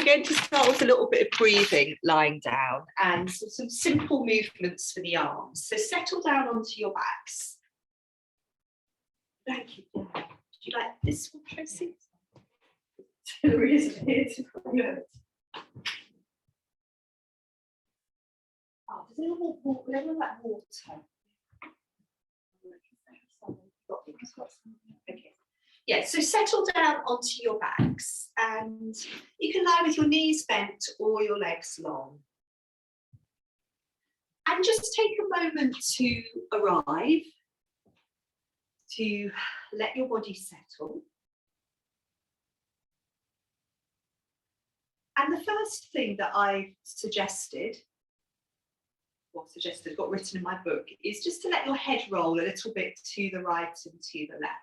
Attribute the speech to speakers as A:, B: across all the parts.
A: going to start with a little bit of breathing, lying down, and some simple movements for the arms. So settle down onto your backs. Thank you. Do you like this one, Tracy? There isn't it? Oh, does anyone like water? Okay. Yeah, so settle down onto your backs, and you can lie with your knees bent or your legs long. And just take a moment to arrive, to let your body settle. And the first thing that I got written in my book, is just to let your head roll a little bit to the right and to the left.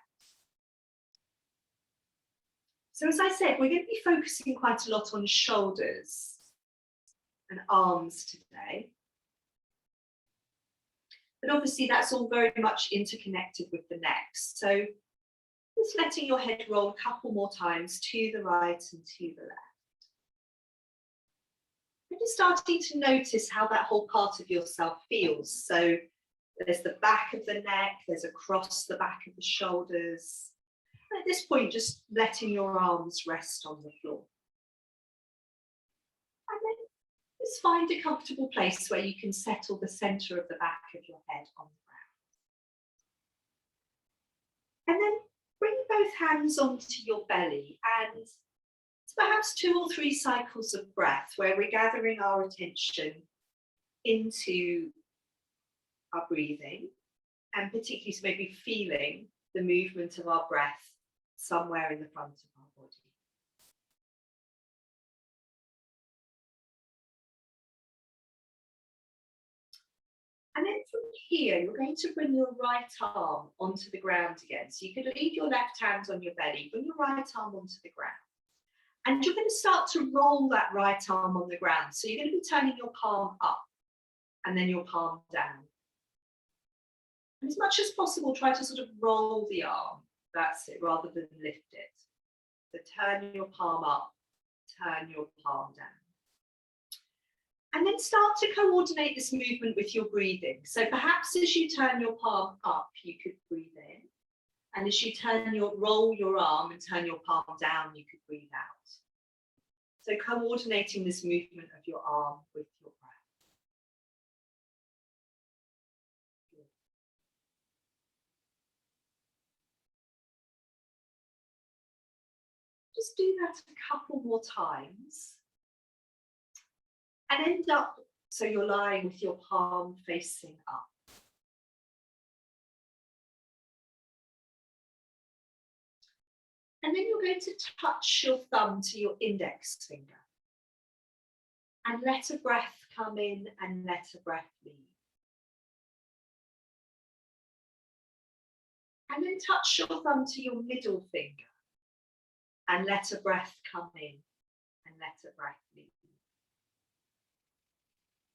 A: So as I said, we're going to be focusing quite a lot on shoulders and arms today. But obviously that's all very much interconnected with the neck. So just letting your head roll a couple more times to the right and to the left. And just starting to notice how that whole part of yourself feels. So there's the back of the neck, there's across the back of the shoulders. And at this point, just letting your arms rest on the floor. And then just find a comfortable place where you can settle the centre of the back of your head on the ground. And then bring both hands onto your belly, and it's perhaps 2 or 3 cycles of breath where we're gathering our attention into our breathing, and particularly so maybe feeling the movement of our breath somewhere in the front of our body. And then from here, you're going to bring your right arm onto the ground again. So you can leave your left hand on your belly, bring your right arm onto the ground. And you're going to start to roll that right arm on the ground. So you're going to be turning your palm up and then your palm down. And as much as possible, try to sort of roll the arm. That's it, rather than lift it. So turn your palm up, turn your palm down. And then start to coordinate this movement with your breathing. So perhaps as you turn your palm up, you could breathe in. And as you roll your arm and turn your palm down, you could breathe out. So coordinating this movement of your arm with your breath. Just do that a couple more times. And end up, so you're lying with your palm facing up. And then you're going to touch your thumb to your index finger. And let a breath come in and let a breath leave. And then touch your thumb to your middle finger. And let a breath come in and let a breath leave.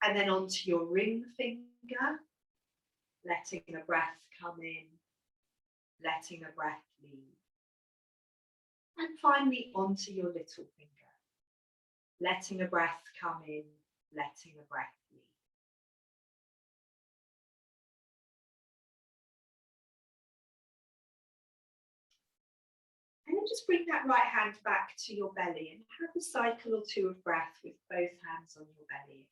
A: And then onto your ring finger, letting a breath come in, letting a breath leave. And finally onto your little finger, letting a breath come in, letting a breath leave. And then just bring that right hand back to your belly and have a cycle or 2 of breath with both hands on your belly again.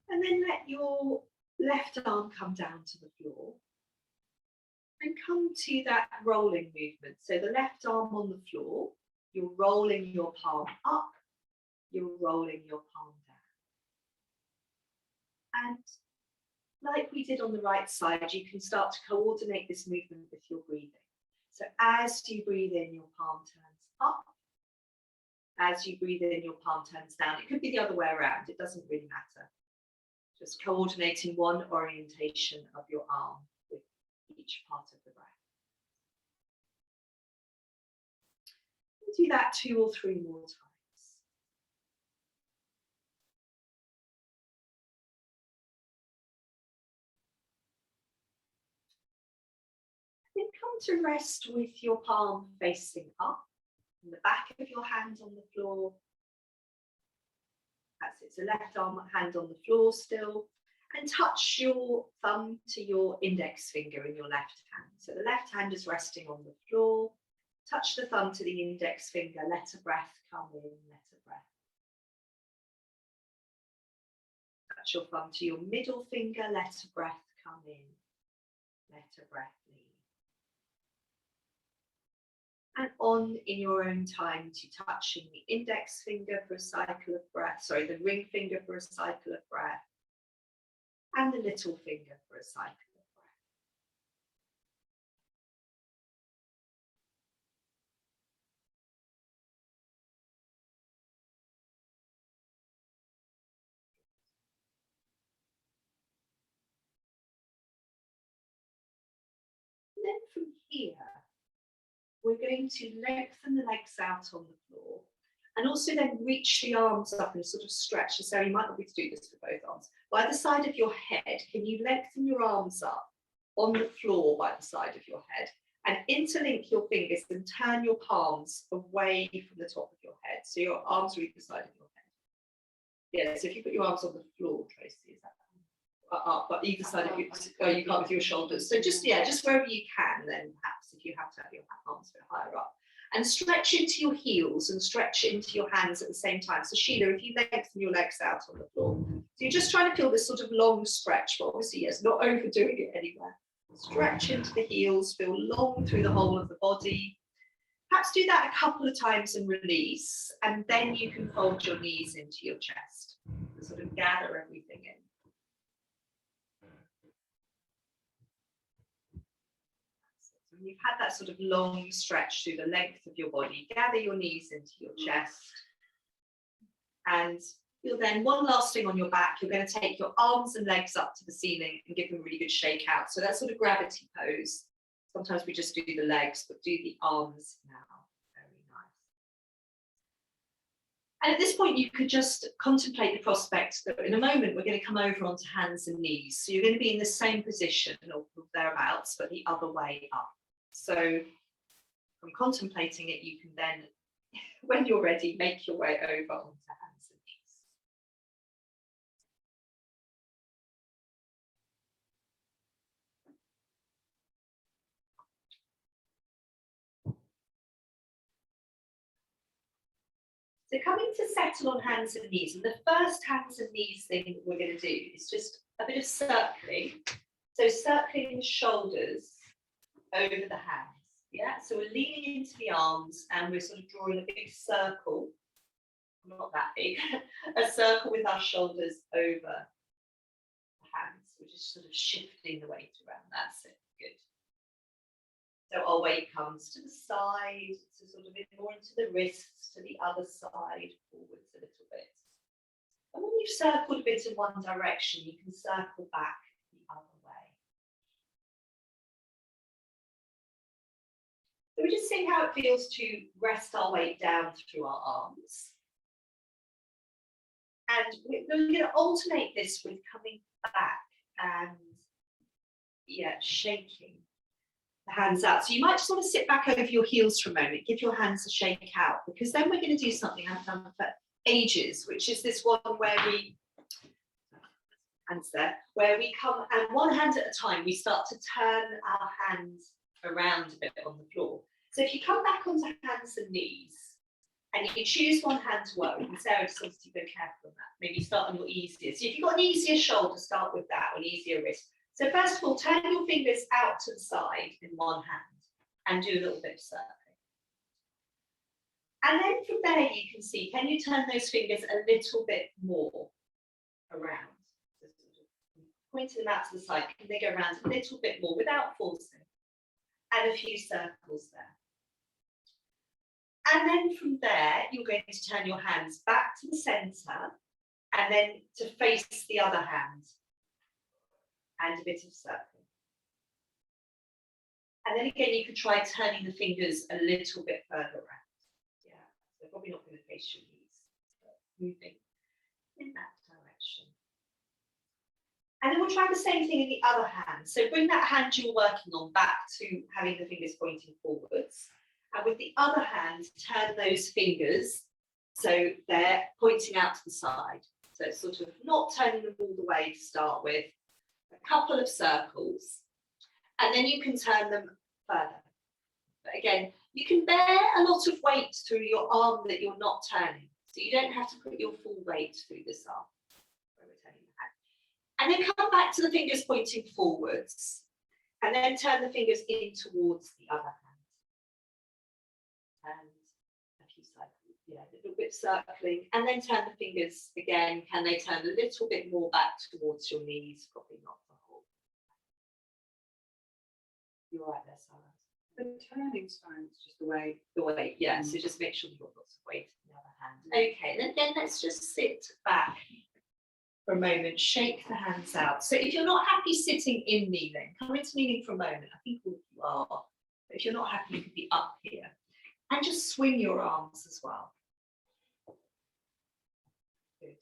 A: And then let your left arm come down to the floor and come to that rolling movement. So the left arm on the floor, you're rolling your palm up, you're rolling your palm down. And like we did on the right side, you can start to coordinate this movement with your breathing. So as you breathe in, your palm turns up. As you breathe in, your palm turns down. It could be the other way around, it doesn't really matter. Just coordinating one orientation of your arm with each part of the breath. Do that 2 or 3 more times. coming to rest with your palm facing up and the back of your hand on the floor. That's it, so left arm, hand on the floor still, and touch your thumb to your index finger in your left hand. So the left hand is resting on the floor. Touch the thumb to the index finger, let a breath come in, let a breath. Touch your thumb to your middle finger, let a breath come in, let a breath leave. And on in your own time to touching the index finger for a cycle of breath, the ring finger for a cycle of breath, and the little finger for a cycle of breath. And then from here, we're going to lengthen the legs out on the floor and also then reach the arms up and sort of stretch. So you might not be able to do this for both arms. By the side of your head, can you lengthen your arms up on the floor by the side of your head and interlink your fingers and turn your palms away from the top of your head. So your arms are either side of your head. Yeah, so if you put your arms on the floor, Tracy, is that up, but either side of you, you can't with your shoulders. So just wherever you can, then perhaps if you have to have your arms a bit higher up. And stretch into your heels and stretch into your hands at the same time. So Sheila, if you lengthen your legs out on the floor. So you're just trying to feel this sort of long stretch, but obviously, yes, not overdoing it anywhere. Stretch into the heels, feel long through the whole of the body. Perhaps do that a couple of times and release, and then you can fold your knees into your chest and sort of gather everything in. When you've had that sort of long stretch through the length of your body, gather your knees into your chest. And you'll then, one last thing on your back, you're going to take your arms and legs up to the ceiling and give them a really good shake out. So that sort of gravity pose. Sometimes we just do the legs, but do the arms now. Very nice. And at this point, you could just contemplate the prospect that in a moment, we're going to come over onto hands and knees. So you're going to be in the same position or thereabouts, but the other way up. So from contemplating it, you can then, when you're ready, make your way over onto hands and knees. So coming to settle on hands and knees, and the first hands and knees thing that we're going to do is just a bit of circling. So circling the shoulders over the hands. Yeah, so we're leaning into the arms and we're sort of drawing a big circle, not that big, a circle with our shoulders over the hands. We're just sort of shifting the weight around. That's it. Good. So our weight comes to the side, so sort of more into the wrists, to the other side, forwards a little bit. And when you've circled a bit in one direction, you can circle back the other way. So we're just seeing how it feels to rest our weight down through our arms. And we're going to alternate this with coming back and shaking the hands out. So you might just want to sit back over your heels for a moment, give your hands a shake out, because then we're going to do something I've done for ages, which is this one where we, hands there, where we come and one hand at a time, we start to turn our hands around a bit on the floor. So if you come back onto hands and knees, and you can choose one hand to work with, and Sarah just wants to be careful on that. Maybe start on your easiest. So if you've got an easier shoulder, start with that, or an easier wrist. So first of all, turn your fingers out to the side in one hand and do a little bit of circling. And then from there, you can see, can you turn those fingers a little bit more around? So sort of pointing them out to the side, can they go around a little bit more without forcing? And a few circles there. And then from there, you're going to turn your hands back to the centre and then to face the other hand. And a bit of circling. And then again, you could try turning the fingers a little bit further around. Yeah, so probably not going to face your knees, but moving in that direction. And then we'll try the same thing in the other hand. So bring that hand you're working on back to having the fingers pointing forwards. And with the other hand, turn those fingers so they're pointing out to the side. So it's sort of not turning them all the way to start with, a couple of circles, and then you can turn them further. But again, you can bear a lot of weight through your arm that you're not turning. So you don't have to put your full weight through this arm. And then come back to the fingers pointing forwards, and then turn the fingers in towards the other hand. And a few cycles, yeah, a little bit circling, and then turn the fingers again. Can they turn a little bit more back towards your knees? Probably not the whole. You're right there, Sarah.
B: The turning's fine, it's just the way.
A: The weight, yeah. So just make sure you've got lots of weight in the other hand. Okay, and then let's just sit back for a moment, shake the hands out. So if you're not happy sitting in kneeling, come into kneeling for a moment. I think all of you are. But if you're not happy, you could be up here. And just swing your arms as well. Good.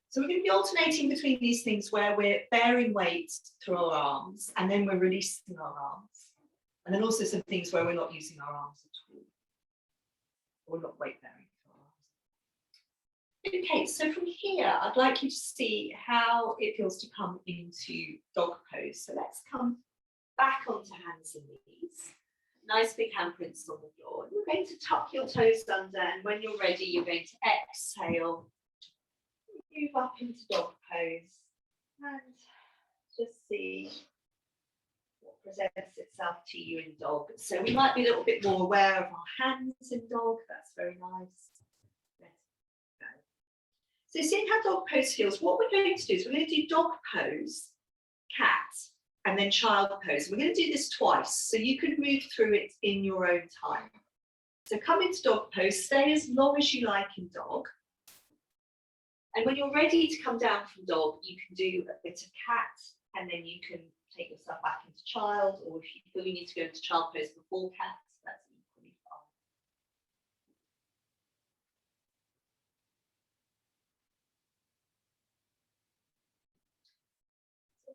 A: So we're going to be alternating between these things where we're bearing weight through our arms, and then we're releasing our arms. And then also some things where we're not using our arms at all. Or not weight bearing. Okay, so from here, I'd like you to see how it feels to come into dog pose. So let's come back onto hands and knees. Nice big handprints on the floor. You're going to tuck your toes under, and when you're ready, you're going to exhale, move up into dog pose, and just see what presents itself to you in dog. So we might be a little bit more aware of our hands in dog. That's very nice. So seeing how dog pose feels, what we're going to do is we're going to do dog pose, cat, and then child pose. We're going to do this twice, so you can move through it in your own time. So come into dog pose, stay as long as you like in dog. And when you're ready to come down from dog, you can do a bit of cat, and then you can take yourself back into child, or if you feel you need to go into child pose before cat, that's equally fine.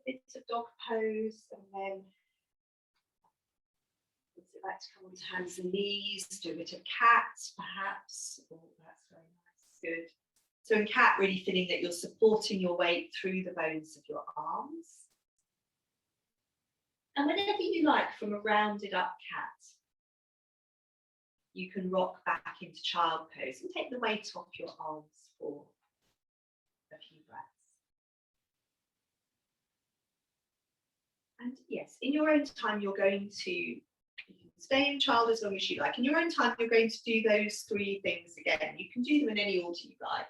A: Bits of dog pose, and then sit back to come onto hands and knees, do a bit of cat perhaps. Oh, that's very nice, good. So in cat, really feeling that you're supporting your weight through the bones of your arms. And whenever you like, from a rounded up cat, you can rock back into child pose and take the weight off your arms for a few breaths. And yes, in your own time, you're going to, you can stay in child as long as you like. In your own time, you're going to do those three things again. You can do them in any order you like.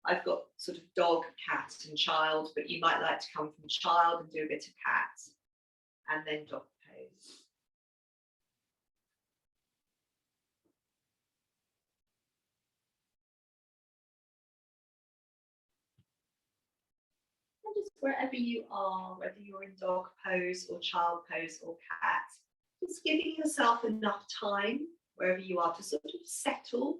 A: I've got sort of dog, cat, and child, but you might like to come from child and do a bit of cat, and then dog pose. And just wherever you are, whether you're in dog pose or child pose or cat, just giving yourself enough time wherever you are to sort of settle,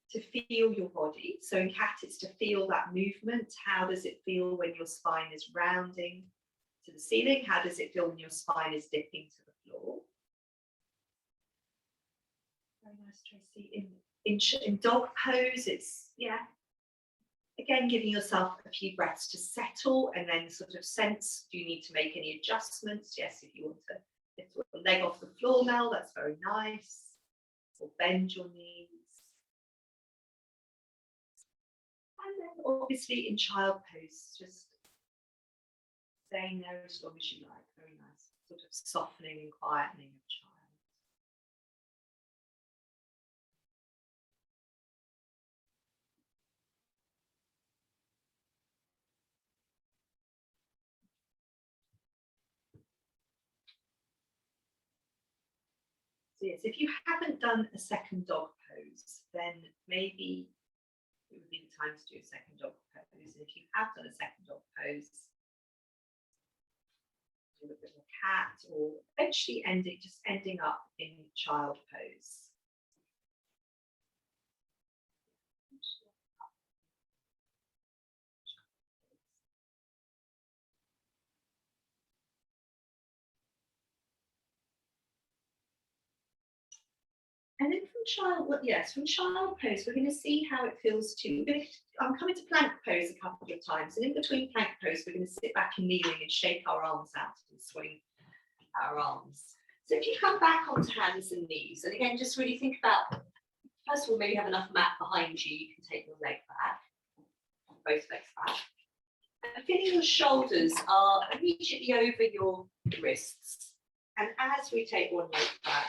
A: to feel your body. So in cat, it's to feel that movement. How does it feel when your spine is rounding to the ceiling? How does it feel when your spine is dipping to the floor? Very nice, Tracy. In dog pose, it's, yeah, again, giving yourself a few breaths to settle, and then sort of sense, do you need to make any adjustments? Yes, if you want to lift your leg off the floor now, that's very nice. Or bend your knees. And then obviously in child pose, just staying there as long as you like. Very nice. Sort of softening and quietening of child. So yes, if you haven't done a second dog pose, then maybe it would be the time to do a second dog pose. And if you have done a second dog pose, do a bit of cat, or eventually ending up in child pose. And then from child, well, yes, from child pose, we're going to see how it feels to. I'm coming to plank pose a couple of times, and in between plank pose, we're going to sit back and kneeling and shake our arms out and swing our arms. So if you come back onto hands and knees, and again, just really think about, first of all, maybe have enough mat behind you, you can take your leg back, both legs back. And feeling your shoulders are immediately over your wrists. And as we take one leg back,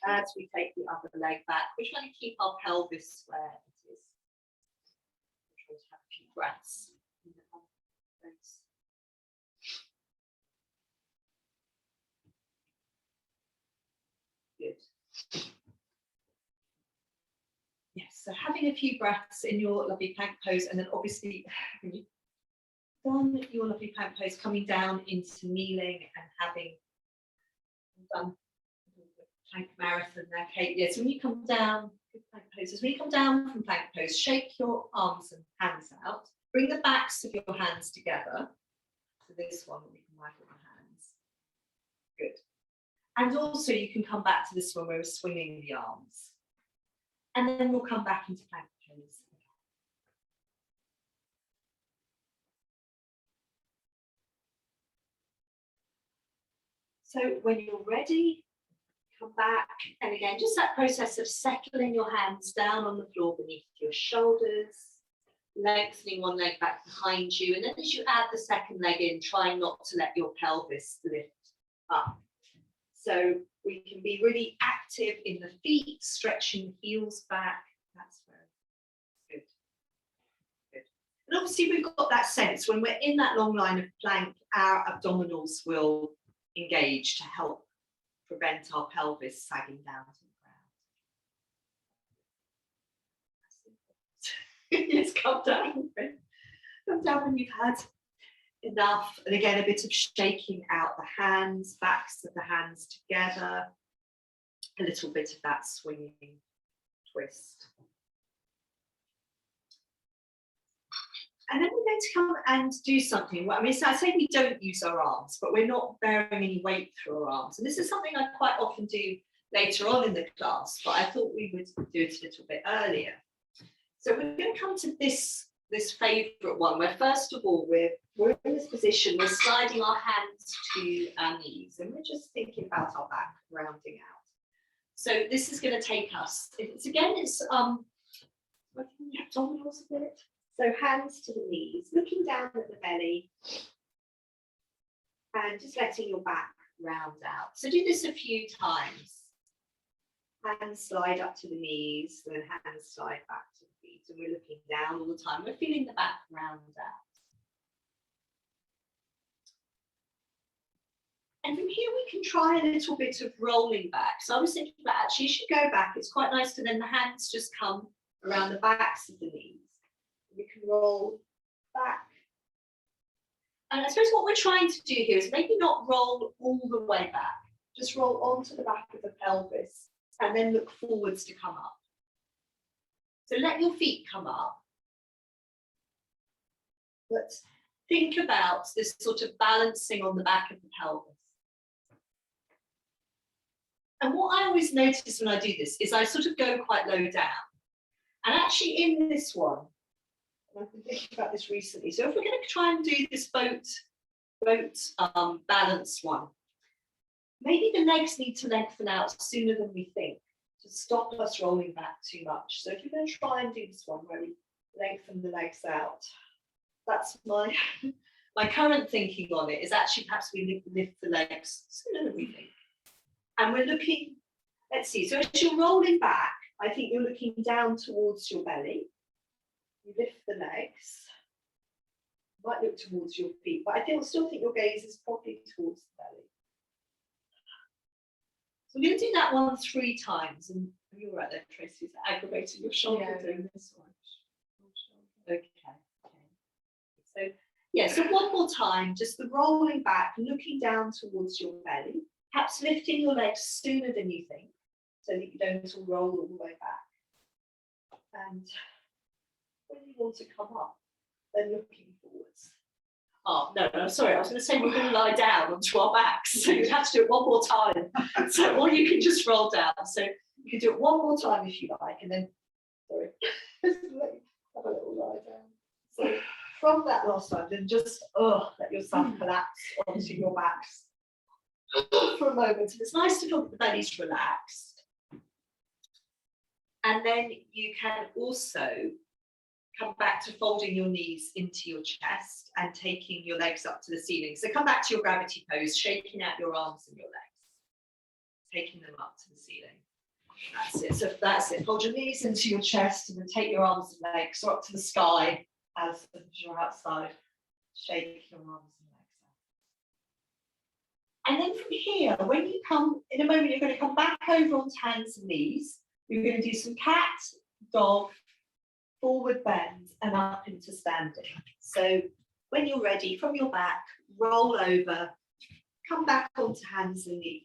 A: as we take the other leg back, we're trying to keep our pelvis where it is. We're trying to have a few breaths. Good. Yes, so having a few breaths in your lovely plank pose, and then obviously when you've done your lovely plank pose, coming down into kneeling and having done plank marathon there, Kate. Yes, when you come down, good plank poses, when you come down from plank pose, shake your arms and hands out. Bring the backs of your hands together. So this one, we can wipe with the hands. Good. And also you can come back to this one where we're swinging the arms. And then we'll come back into plank pose. So when you're ready, come back, and again, just that process of settling your hands down on the floor beneath your shoulders, lengthening one leg back behind you, and then as you add the second leg in, try not to let your pelvis lift up. So we can be really active in the feet, stretching the heels back. That's very good. Good. And obviously we've got that sense when we're in that long line of plank, our abdominals will engage to help prevent our pelvis sagging down to the ground. Yes, come down. Come down when you've had enough. And again, a bit of shaking out the hands, backs of the hands together. A little bit of that swinging twist. And then we're going to come and do something. Well, I mean, so I say we don't use our arms, but we're not bearing any weight through our arms. And this is something I quite often do later on in the class, but I thought we would do it a little bit earlier. So we're going to come to this favourite one, where first of all, we're in this position, we're sliding our hands to our knees, and we're just thinking about our back rounding out. So this is going to take us, it's working the abdominals a bit. So hands to the knees, looking down at the belly, and just letting your back round out. So do this a few times. Hands slide up to the knees, then hands slide back to the feet, and we're looking down all the time. We're feeling the back round out. And from here we can try a little bit of rolling back. So I was thinking about actually you should go back. It's quite nice to then the hands just come around the backs of the knees. We can roll back. And I suppose what we're trying to do here is maybe not roll all the way back. Just roll onto the back of the pelvis and then look forwards to come up. So let your feet come up. But think about this sort of balancing on the back of the pelvis. And what I always notice when I do this is I sort of go quite low down. And actually in this one, I've been thinking about this recently. So if we're going to try and do this boat balance one, maybe the legs need to lengthen out sooner than we think to stop us rolling back too much. So if you're going to try and do this one where we lengthen the legs out, that's my current thinking on it, is actually perhaps we lift the legs sooner than we think. And we're looking, let's see, so as you're rolling back, I think you're looking down towards your belly. You lift the legs, you might look towards your feet, but I still think your gaze is probably towards the belly. So we're going to do that one 3 times, and you're right there, Tracy, it's aggravating your shoulder doing this one. Okay. So yeah, so one more time, just the rolling back, looking down towards your belly, perhaps lifting your legs sooner than you think, so that you don't all roll all the way back. And when you want to come up, then looking forwards. Oh, no, sorry, I was going to say we're going to lie down onto our backs, so you'd have to do it one more time. So, or you can just roll down. So You can do it one more time if you like, and then, sorry, have a little lie down. So from that last time, then just let yourself collapse onto your backs for a moment. And it's nice to feel that the belly's relaxed. And then you can also come back to folding your knees into your chest and taking your legs up to the ceiling. So come back to your gravity pose, shaking out your arms and your legs, taking them up to the ceiling. That's it. So that's it. Hold your knees into your chest and then take your arms and legs or up to the sky as you're outside. Shake your arms and legs out. And then from here, when you come, in a moment, you're going to come back over onto hands and knees. We're going to do some cat, dog, forward bend and up into standing. So when you're ready, from your back, roll over, come back onto hands and knees.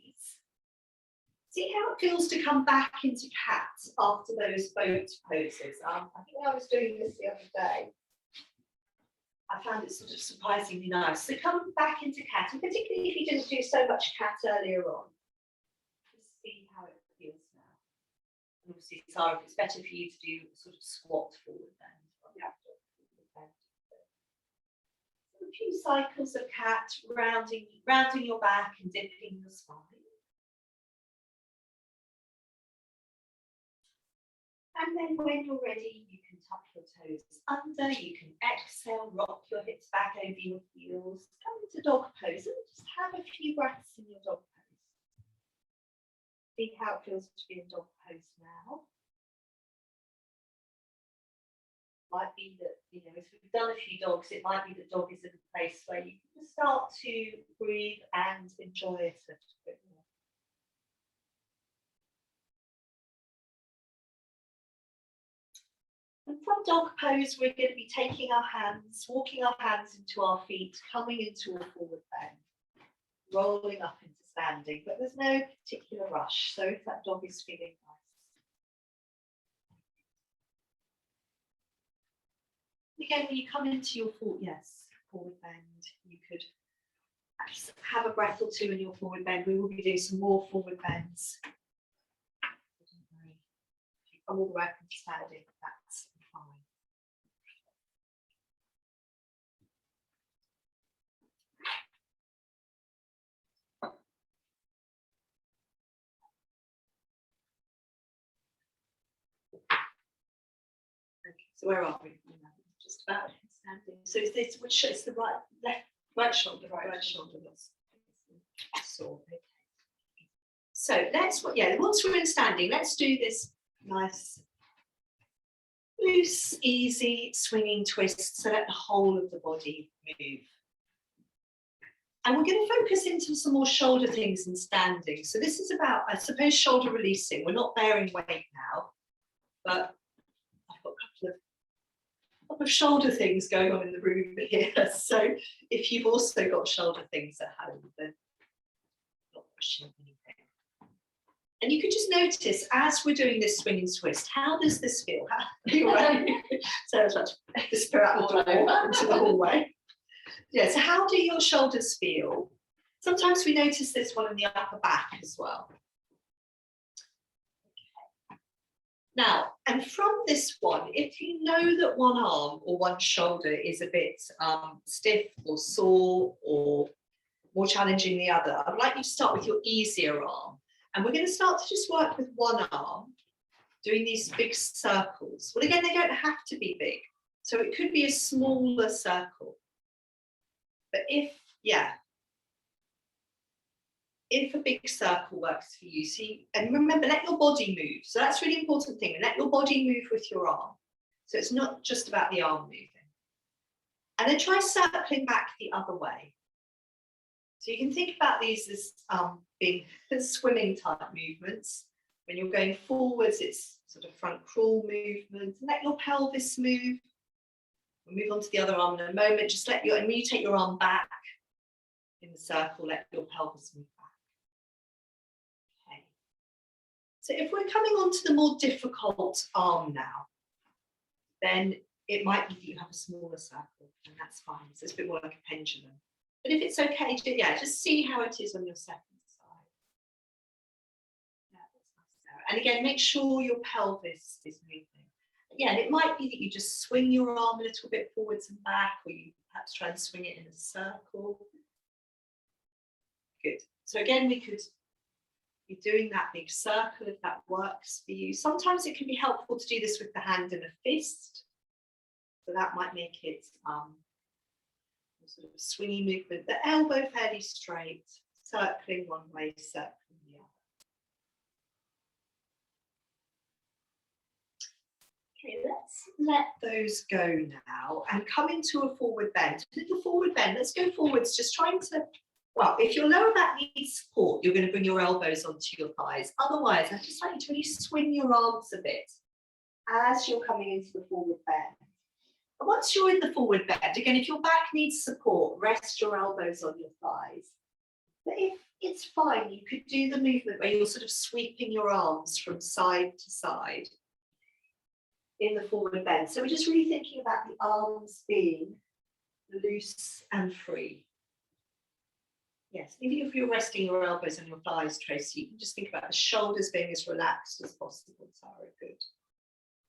A: See how it feels to come back into cat after those boat poses. I think I was doing this the other day. I found it sort of surprisingly nice. So come back into cat, and particularly if you didn't do so much cat earlier on. Just see how it feels now. And obviously, Sarah, it's better for you to do sort of squat forward bend. Yeah. A few cycles of cat, rounding your back and dipping your spine. And then when you're ready, you can tuck your toes under, you can exhale, rock your hips back over your heels, come into dog pose and just have a few breaths in your dog pose. See how it feels to be in dog pose now. Might be that, if we've done a few dogs, it might be that dog is in a place where you can start to breathe and enjoy it a little bit more. And from dog pose, we're going to be taking our hands, walking our hands into our feet, coming into a forward bend, rolling up into standing, but there's no particular rush. So if that dog is feeling nice. Again, when you come into your forward bend, you could have a breath or two in your forward bend. We will be doing some more forward bends. Don't worry. If you come all the way up into standing, that's fine. Okay, so where are we? Just about standing. So is this which is the right shoulder? Right shoulder. So let's once we're in standing, let's do this nice loose, easy swinging twist so that the whole of the body move. And we're going to focus into some more shoulder things in standing. So this is about, I suppose, shoulder releasing. We're not bearing weight now, but I've got a couple of shoulder things going on in the room here. So if you've also got shoulder things at home, then not pushing anything. And you can just notice as we're doing this swing and twist, how does this feel? Sarah's about to disappear out the door into the hallway. Yeah, so how do your shoulders feel? Sometimes we notice this one in the upper back as well. Okay. Now, and from this one, if you know that one arm or one shoulder is a bit stiff or sore or more challenging than the other, I'd like you to start with your easier arm. And we're going to start to just work with one arm, doing these big circles. Well, again, they don't have to be big. So it could be a smaller circle. But if a big circle works for you, see, and remember, let your body move. So that's a really important thing. Let your body move with your arm. So it's not just about the arm moving. And then try circling back the other way. So you can think about these as being swimming type movements. When you're going forwards, it's sort of front crawl movement. And let your pelvis move. We'll move on to the other arm in a moment. Just and when you take your arm back in the circle, let your pelvis move back. Okay. So if we're coming on to the more difficult arm now, then it might be that you have a smaller circle, and that's fine. So it's a bit more like a pendulum. But if it's okay, just see how it is on your second side. Yeah, that's nice, Sarah. And again, make sure your pelvis is moving. Yeah, and it might be that you just swing your arm a little bit forwards and back, or you perhaps try and swing it in a circle. Good. So again, we could be doing that big circle if that works for you. Sometimes it can be helpful to do this with the hand in a fist. So that might make it sort of a swingy movement. The elbow fairly straight, circling one way, circling the other. Okay, let's let those go now and come into a forward bend. A little forward bend. Let's go forwards, just trying to, well, if your lower back needs support, you're going to bring your elbows onto your thighs. Otherwise, I'd just like you to really swing your arms a bit as you're coming into the forward bend. And once you're in the forward bend, again, if your back needs support, rest your elbows on your thighs. But if it's fine, you could do the movement where you're sort of sweeping your arms from side to side in the forward bend. So we're just really thinking about the arms being loose and free. Yes, even if you're resting your elbows on your thighs, Tracy, you can just think about the shoulders being as relaxed as possible. Tara, good.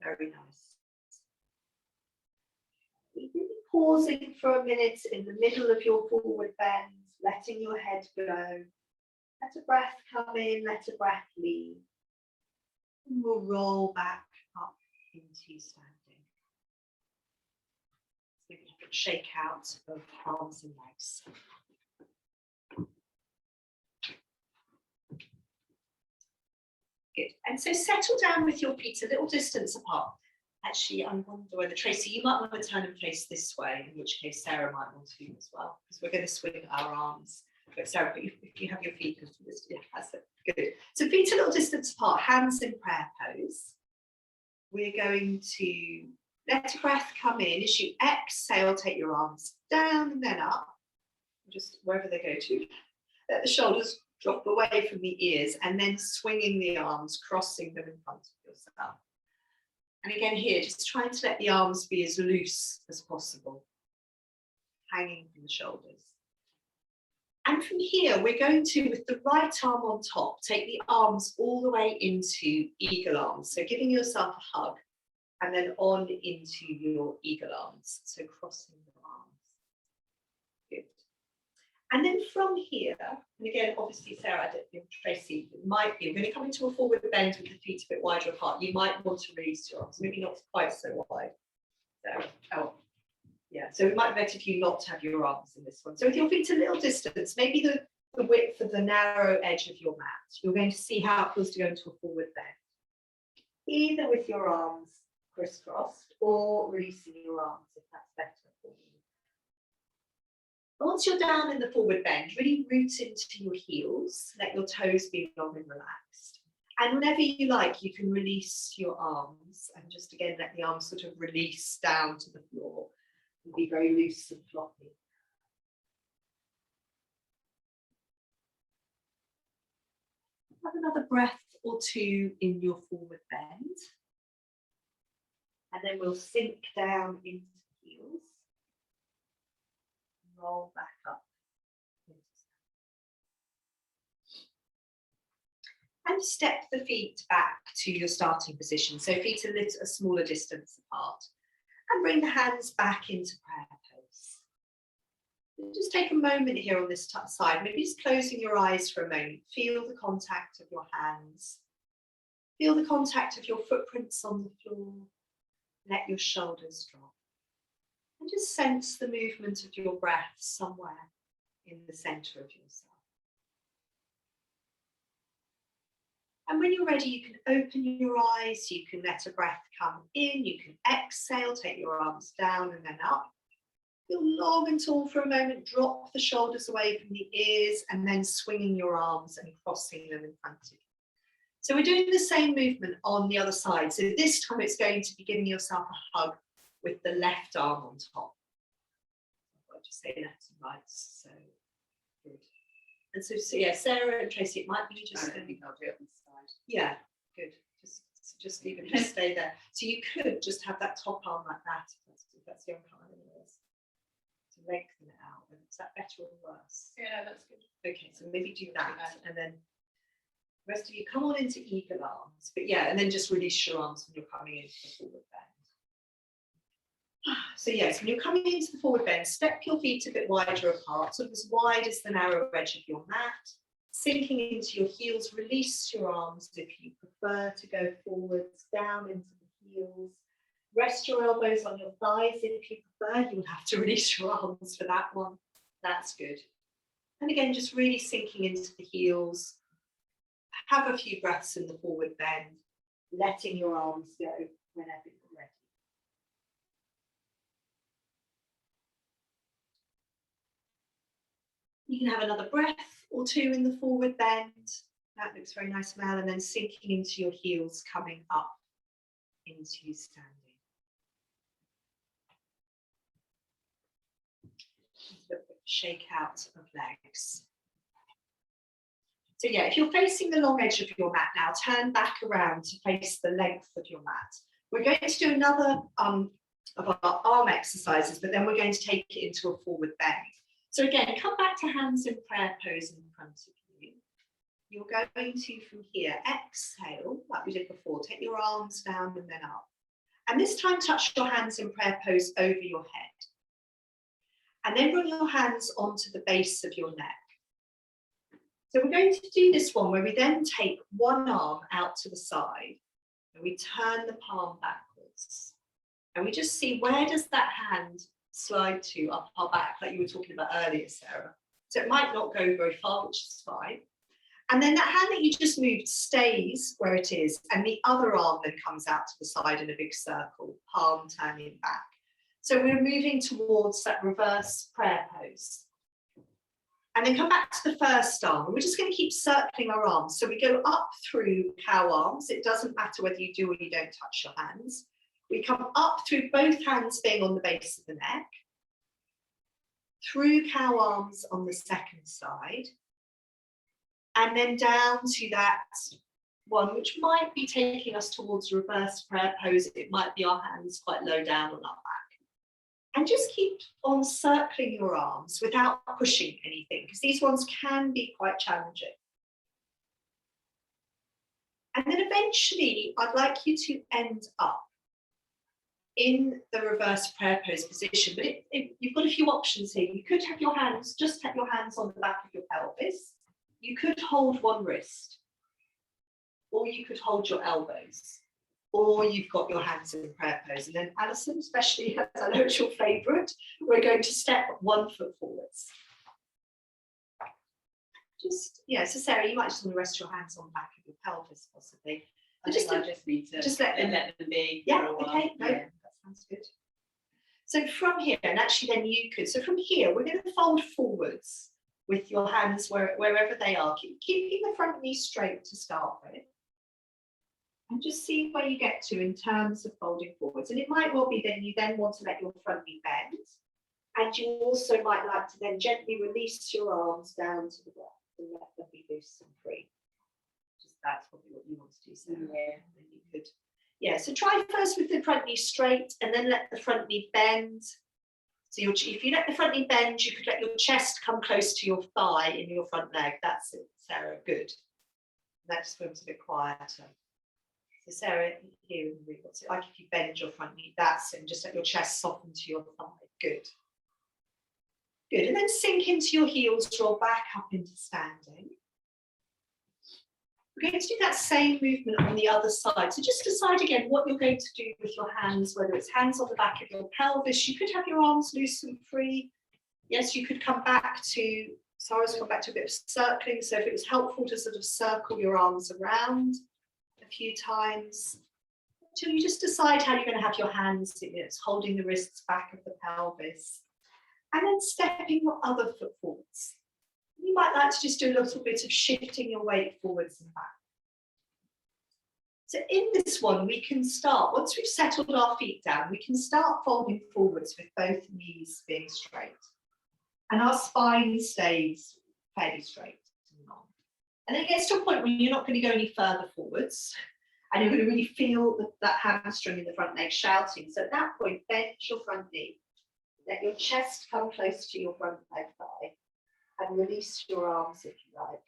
A: Very nice. Really pausing for a minute in the middle of your forward bend, letting your head go. Let a breath come in, let a breath leave. And we'll roll back up into standing. Maybe a good shake out of arms and legs. Good. And so settle down with your feet a little distance apart. Actually, I wonder whether, Tracy, you might want to turn and face this way, in which case Sarah might want to as well, because we're going to swing our arms. But Sarah, if you have your feet, yeah, that's it. Good. So feet a little distance apart, hands in prayer pose. We're going to let a breath come in. As you exhale, take your arms down and then up, just wherever they go to. Let the shoulders drop away from the ears, and then swinging the arms, crossing them in front of yourself. And again here, just trying to let the arms be as loose as possible, hanging from the shoulders. And from here, we're going to, with the right arm on top, take the arms all the way into eagle arms. So giving yourself a hug, and then on into your eagle arms. So crossing the arms. Good. And then from here, and again, obviously, Sarah, I don't think Tracy, it might be, we're going to come into a forward bend with the feet a bit wider apart. You might want to release your arms, maybe not quite so wide. Sarah, oh, yeah. So it might be better if you not have your arms in this one. So with your feet a little distance, maybe the width of the narrow edge of your mat, you're going to see how it feels to go into a forward bend. Either with your arms crisscrossed or releasing your arms if that's better for you. Once you're down in the forward bend, really root into your heels, let your toes be long and relaxed. And whenever you like, you can release your arms and just again let the arms sort of release down to the floor and be very loose and floppy. Have another breath or two in your forward bend. And then we'll sink down into the heels. Roll back up. And step the feet back to your starting position. So feet a smaller distance apart. And bring the hands back into prayer pose. Just take a moment here on this side, maybe just closing your eyes for a moment. Feel the contact of your hands. Feel the contact of your footprints on the floor. Let your shoulders drop. And just sense the movement of your breath somewhere in the center of yourself. And when you're ready, you can open your eyes, you can let a breath come in, you can exhale, take your arms down and then up. Feel long and tall for a moment, drop the shoulders away from the ears and then swinging your arms and crossing them in front of you. So we're doing the same movement on the other side. So this time it's going to be giving yourself a hug with the left arm on top. I'll just say left and right, so good. And so yeah, Sarah and Tracy, it might be just.
B: I think I'll do it on the side.
A: Yeah, good. Just even just stay there. So you could just have that top arm like that. If that's the uncomfortable to lengthen it out. And is that better or worse?
B: Yeah, no, that's good.
A: Okay, so maybe do that and then The rest of you come on into eagle arms, but yeah, and then just release your arms when you're coming into the forward bend. So yes, when you're coming into the forward bend, step your feet a bit wider apart, sort of as wide as the narrow edge of your mat. Sinking into your heels, release your arms if you prefer to go forwards, down into the heels. Rest your elbows on your thighs if you prefer. You would have to release your arms for that one. That's good. And again, just really sinking into the heels. Have a few breaths in the forward bend, letting your arms go whenever you're ready. You can have another breath or two in the forward bend. That looks very nice, Mel. And then sinking into your heels, coming up into standing. Shake out of legs. So yeah, if you're facing the long edge of your mat now, turn back around to face the length of your mat. We're going to do another of our arm exercises, but then we're going to take it into a forward bend. So again, come back to hands in prayer pose in front of you. You're going to, from here, exhale, like we did before. Take your arms down and then up. And this time, touch your hands in prayer pose over your head. And then bring your hands onto the base of your neck. So we're going to do this one where we then take one arm out to the side and we turn the palm backwards. And we just see, where does that hand slide to up our back, like you were talking about earlier, Sarah. So it might not go very far, which is fine. And then that hand that you just moved stays where it is, and the other arm then comes out to the side in a big circle, palm turning back. So we're moving towards that reverse prayer pose. And then come back to the first arm. And we're just going to keep circling our arms. So we go up through cow arms. It doesn't matter whether you do or you don't touch your hands. We come up through both hands being on the base of the neck, through cow arms on the second side, and then down to that one, which might be taking us towards reverse prayer pose. It might be our hands quite low down on our back. And just keep on circling your arms without pushing anything, because these ones can be quite challenging. And then eventually, I'd like you to end up in the reverse prayer pose position, but you've got a few options here. You could have your hands, just have your hands on the back of your pelvis. You could hold one wrist, or you could hold your elbows, or you've got your hands in prayer pose. And then Alison, especially, as I know it's your favourite, we're going to step 1 foot forwards. Just, yeah, so Sarah, you might just want to rest your hands on the back of your pelvis, possibly.
B: I just need to
A: just let them
B: be.
A: Yeah, okay, no, that sounds good. So from here, and actually then you could, so from here, we're going to fold forwards with your hands wherever they are, keeping the front knee straight to start with. And just see where you get to in terms of folding forwards. And it might well be that you then want to let your front knee bend. And you also might like to then gently release your arms down to the ground and let them be loose and free. Just that's probably what you want to do, Sarah. Yeah. And then you could, yeah, so try first with the front knee straight and then let the front knee bend. So if you let the front knee bend, you could let your chest come close to your thigh in your front leg. That's it, Sarah, good. That just becomes a bit quieter. So Sarah, here, what's it like if you bend your front knee? That's it, and just let your chest soften to your thigh. Good. Good, and then sink into your heels, draw back up into standing. We're going to do that same movement on the other side. So just decide again what you're going to do with your hands, whether it's hands on the back of your pelvis. You could have your arms loose and free. Yes, you could come back to, Sarah's come back to a bit of circling. So if it was helpful to sort of circle your arms around a few times, until you just decide how you're going to have your hands, it's holding the wrists back of the pelvis. And then stepping your other foot forwards. You might like to just do a little bit of shifting your weight forwards and back. So in this one, we can start, once we've settled our feet down, we can start folding forwards with both knees being straight. And our spine stays fairly straight and long. And then it gets to a point where you're not going to go any further forwards. And you're going to really feel that hamstring in the front leg shouting. So at that point, bend your front knee. Let your chest come close to your front leg thigh and release your arms if you like.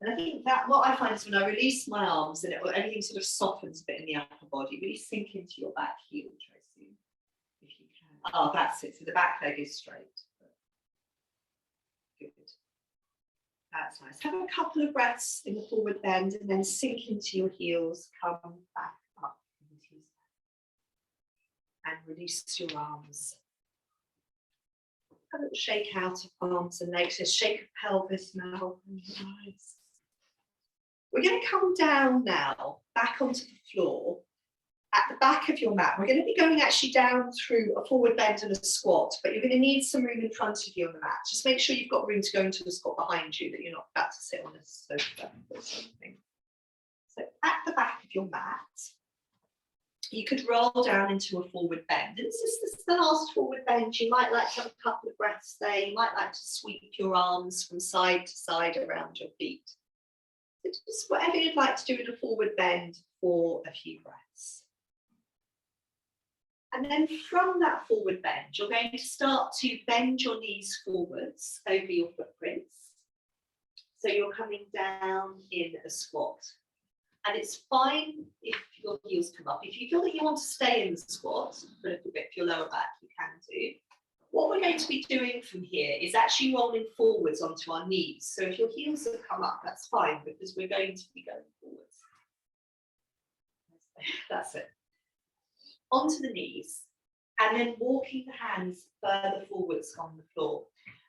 A: And I think that what I find is when I release my arms and everything sort of softens a bit in the upper body, really sink into your back heel, Tracy, if you can. Oh, that's it. So the back leg is straight. Good. That's nice. Have a couple of breaths in the forward bend and then sink into your heels, come back up into and release your arms. A little shake out of arms and legs, just shake of pelvis now. Nice. We're going to come down now, back onto the floor, at the back of your mat. We're going to be going actually down through a forward bend and a squat, but you're going to need some room in front of you on the mat. Just make sure you've got room to go into a squat behind you, that you're not about to sit on a sofa or something. So at the back of your mat, you could roll down into a forward bend. And this is the last forward bend. You might like to have a couple of breaths there. You might like to sweep your arms from side to side around your feet. So just whatever you'd like to do in a forward bend for a few breaths. And then from that forward bend, you're going to start to bend your knees forwards over your footprints. So you're coming down in a squat. And it's fine if your heels come up. If you feel that you want to stay in the squat for a little bit for your lower back, you can do. What we're going to be doing from here is actually rolling forwards onto our knees. So if your heels have come up, that's fine because we're going to be going forwards. That's it. Onto the knees and then walking the hands further forwards on the floor.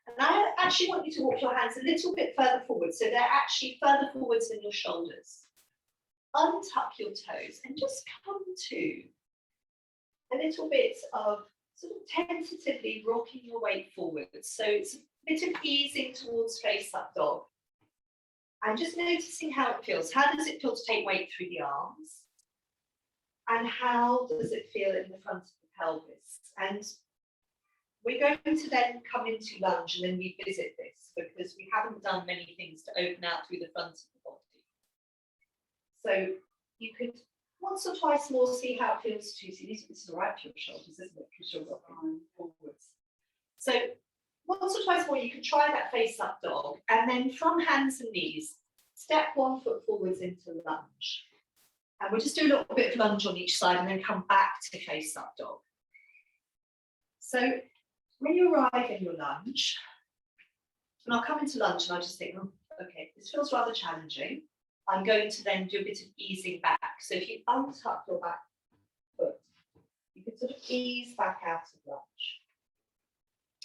A: And I actually want you to walk your hands a little bit further forward so they're actually further forwards than your shoulders. Untuck your toes and just come to a little bit of sort of tentatively rocking your weight forward. So it's a bit of easing towards face up dog. And just noticing how it feels. How does it feel to take weight through the arms? And how does it feel in the front of the pelvis? And we're going to then come into lunge and then revisit this because we haven't done many things to open out through the front of the body. So you could once or twice more see how it feels to see this is all right for your shoulders, isn't it? Because you're rocking forwards. So once or twice more, you can try that face up dog, and then from hands and knees, step 1 foot forwards into lunge. And we'll just do a little bit of lunge on each side and then come back to face up dog. So when you arrive in your lunge, and I'll come into lunge and I'll just think, oh, okay, this feels rather challenging. I'm going to then do a bit of easing back. So if you untuck your back foot, you could sort of ease back out of lunge.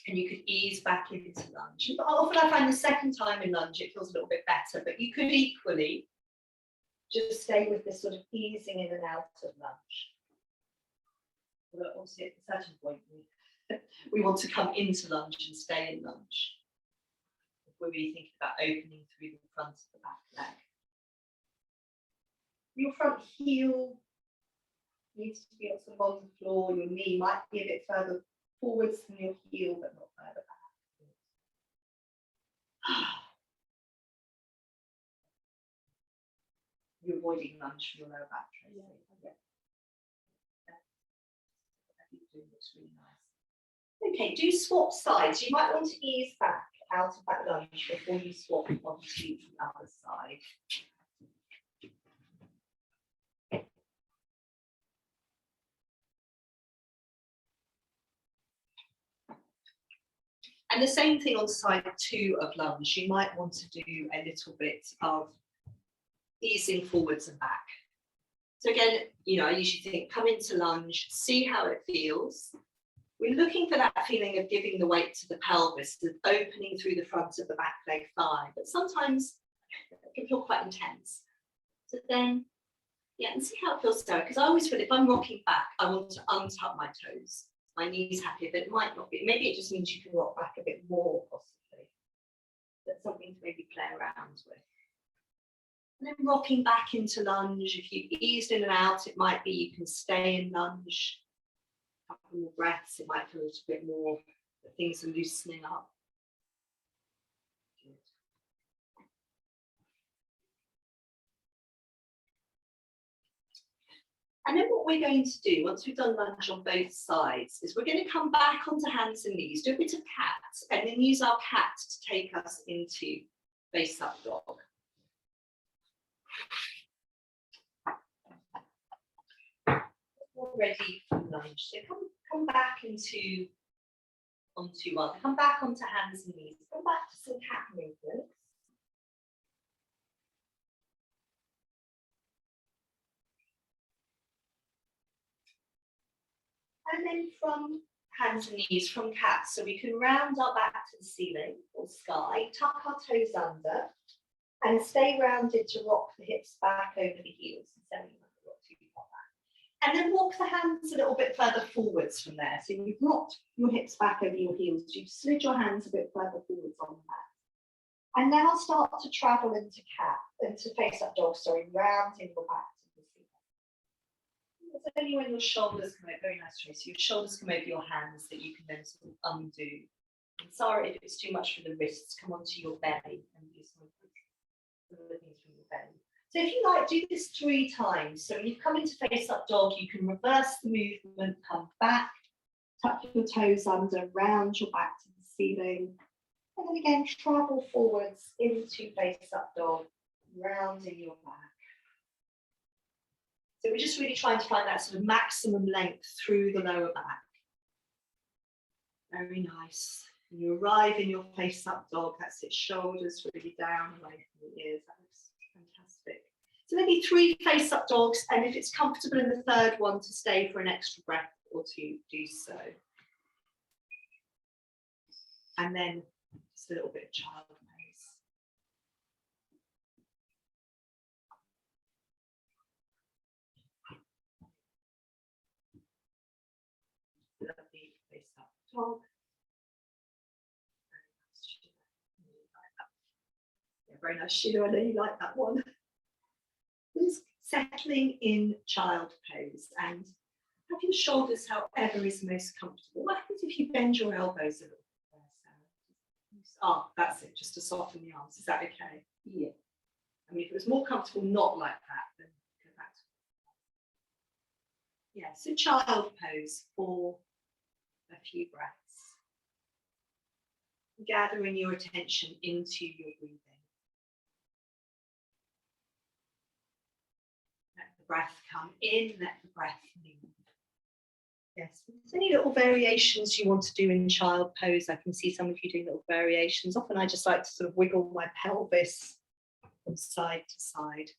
A: And you could ease back into lunge. And often I find the second time in lunge, it feels a little bit better, but you could equally just stay with this sort of easing in and out of lunge. But obviously at a certain point, we want to come into lunge and stay in lunge. If we're really thinking about opening through the front of the back leg. Your front heel needs to be sort of on the floor. Your knee might be a bit further forwards than your heel, but not further back. You're avoiding lunge from your lower back, Tracy. Yeah. Looks really nice. Okay, do swap sides. You might want to ease back out of that lunge before you swap onto the other side. And the same thing on side 2 of lunge. You might want to do a little bit of easing forwards and back. So again, I usually think, come into lunge, see how it feels. We're looking for that feeling of giving the weight to the pelvis, of opening through the front of the back leg thigh. But sometimes it can feel quite intense. So then, and see how it feels there. Because I always feel if I'm rocking back, I want to untuck my toes. My knee's happy, but it might not be. Maybe it just means you can rock back a bit more, possibly. That's something to maybe play around with. And then rocking back into lunge. If you've eased in and out, it might be you can stay in lunge. A couple more breaths, it might feel a little bit more that things are loosening up. Good. And then what we're going to do, once we've done lunge on both sides, is we're going to come back onto hands and knees, do a bit of cat, and then use our cat to take us into face up dog. All ready for lunge. So come back come back onto hands and knees. Come back to some cat movements. And then from hands and knees, from cat, so we can round our back to the ceiling or sky, tuck our toes under, and stay rounded to rock the hips back over the heels. And then walk the hands a little bit further forwards from there. So you've rocked your hips back over your heels, you've slid your hands a bit further forwards on the mat. And now start to travel into face up dog, rounding your back to the ceiling. It's only when your shoulders come over, very nice, Tracy, your shoulders come over your hands that you can then sort of undo. And sorry if it's too much for the wrists, come onto your belly and do some of the things from your belly. So if you like, do this 3 times. So when you come into face up dog, you can reverse the movement, come back, tuck your toes under, round your back to the ceiling. And then again, travel forwards into face up dog, rounding your back. So we're just really trying to find that sort of maximum length through the lower back. Very nice. And you arrive in your face up dog, that's it, shoulders really down, away from the ears. That looks fantastic. So maybe 3 face up dogs, and if it's comfortable in the 3rd one to stay for an extra breath or 2, do so. And then just a little bit of child pose. Lovely face up dog. Yeah, very nice, Sheila. I know you like that one. Just settling in child pose and have your shoulders however is most comfortable. What happens if you bend your elbows a little bit there, Sarah? Oh, that's it, just to soften the arms. Is that okay? Yeah. I mean, if it was more comfortable not like that, then go back to it. Yeah, so child pose for a few breaths. Gathering your attention into your breathing. Let the breath come in, let the breath leave. Yes, if there's any little variations you want to do in child pose, I can see some of you doing little variations. Often I just like to sort of wiggle my pelvis from side to side.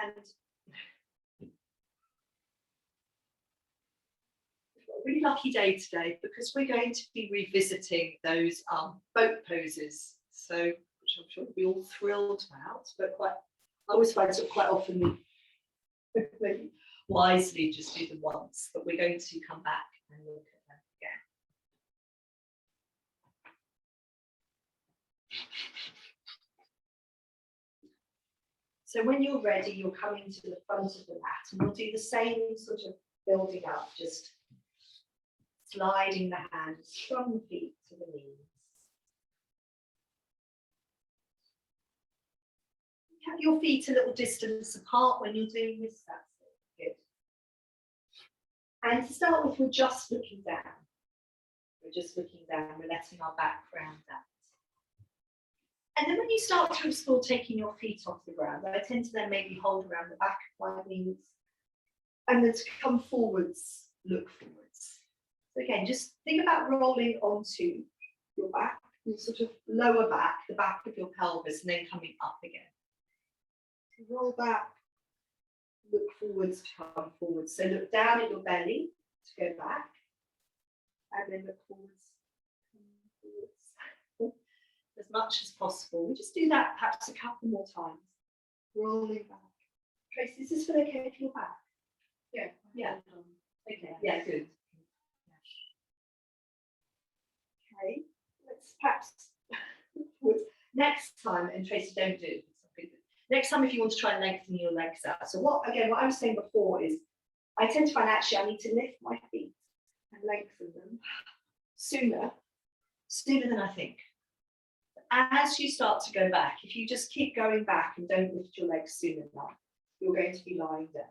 A: And a really lucky day today because we're going to be revisiting those boat poses. So, which I'm sure we'll be all thrilled about, but I always find sort of quite often we wisely just do them once, but we're going to come back and look at them again. So when you're ready, you're coming to the front of the mat and we'll do the same sort of building up, just sliding the hands from the feet to the knees. Have your feet a little distance apart when you're doing this, that's it, good. And to start with, we're just looking down. We're just looking down, we're letting our back round out. And then when you start to explore taking your feet off the ground, I tend to then maybe hold around the back of my knees and then to come forwards, look forwards. So again, just think about rolling onto your back, your sort of lower back, the back of your pelvis, and then coming up again. Roll back, look forwards to come forwards. So look down at your belly to go back, and then look forwards, as much as possible. We just do that perhaps a couple more times. Rolling back. Tracy, is this feel okay for your back?
B: Yeah.
A: Yeah. Okay. Yeah, good. Okay. Let's perhaps next time, and Tracy, don't do it. Next time, if you want to try and lengthen your legs out. So what I was saying before is, I tend to find actually I need to lift my feet and lengthen them sooner than I think. As you start to go back, if you just keep going back and don't lift your legs soon enough, you're going to be lying down.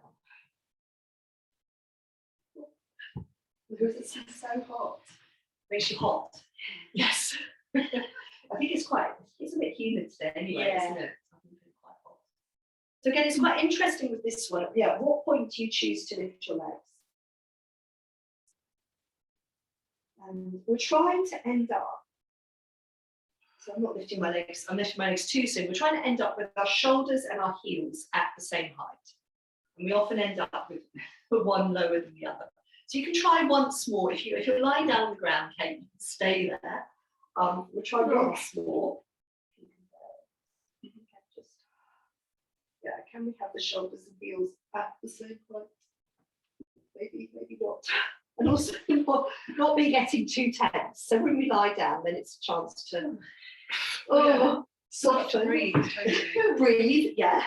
A: Because it's so hot. Makes you hot. Yes. I think it's a bit humid today anyway,
B: Yeah.
A: isn't it? I think it's quite hot. So again, it's quite interesting with this one. Yeah, at what point do you choose to lift your legs? And we're trying to end up, so I'm not lifting my legs, I'm lifting my legs too soon. We're trying to end up with our shoulders and our heels at the same height. And we often end up with one lower than the other. So you can try once more. If you're lying down on the ground, Kate, you can stay there. We'll try once more. Yeah, can we have the shoulders and heels at the same point? Maybe not. And also not be getting too tense. So when we lie down, then it's a chance to soften.
B: Breathe, totally.
A: Breathe, yeah.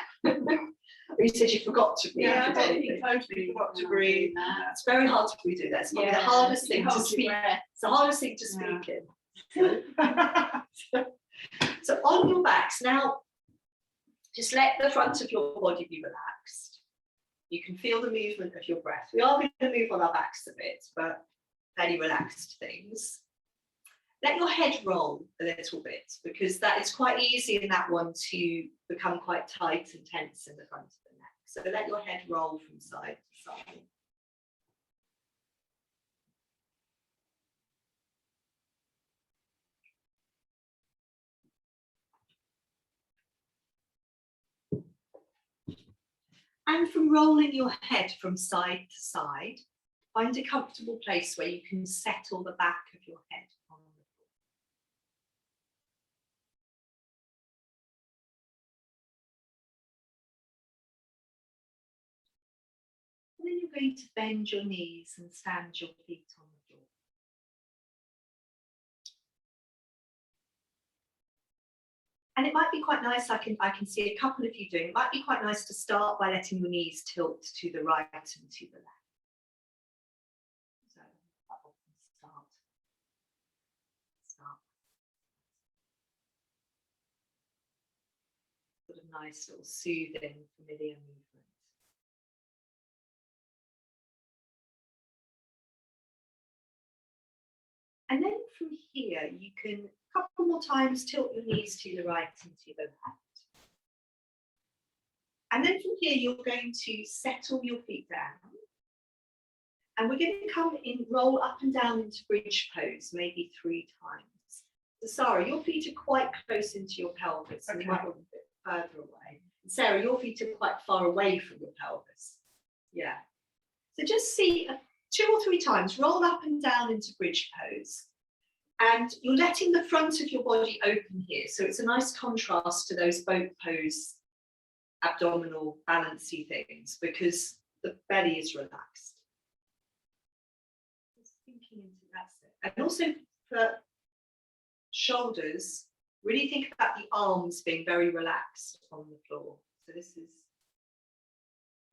A: You said you forgot to breathe.
B: Yeah,
A: today.
B: I totally forgot to breathe.
A: It's very hard to breathe. That's probably the hardest thing to
B: Hold your
A: speak.
B: breath.
A: It's the hardest thing to speak in. So on your backs now, just let the front of your body be relaxed. You can feel the movement of your breath. We are going to move on our backs a bit, but fairly relaxed things. Let your head roll a little bit, because that is quite easy in that one to become quite tight and tense in the front of the neck. So let your head roll from side to side. And from rolling your head from side to side, find a comfortable place where you can settle the back of your head on the floor. And then you're going to bend your knees and stand your feet on the floor. And it might be quite nice, I can see a couple of you doing, it might be quite nice to start by letting your knees tilt to the right and to the left. So that will start. Sort of nice little soothing, familiar movement. And then from here, you can a couple more times tilt your knees to the right and to the left. And then from here, you're going to settle your feet down. And we're going to come in, roll up and down into bridge pose, maybe 3 times. So Sarah, your feet are quite close into your pelvis, and you might want a bit further away. And Sarah, your feet are quite far away from your pelvis. Yeah. So just see 2 or 3 times, roll up and down into bridge pose. And you're letting the front of your body open here. So it's a nice contrast to those boat pose abdominal balancy things, because the belly is relaxed. Just thinking into that. And also for shoulders, really think about the arms being very relaxed on the floor. So this is,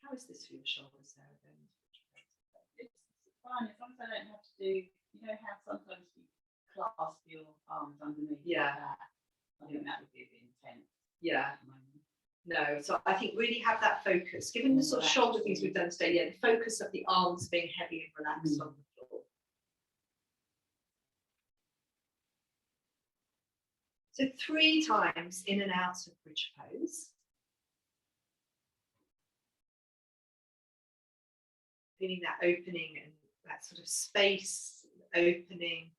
A: how is this for your shoulders, Sarah?
B: It's fine, as long as I don't have to do, you know how sometimes you clasp your arms underneath.
A: Yeah.
B: Like that. I think that would be a bit intense.
A: Yeah. No, so I think really have that focus. Given the sort of shoulder things we've done today, yeah, the focus of the arms being heavy and relaxed on the floor. So 3 times in and out of bridge pose. Feeling that opening and that sort of space opening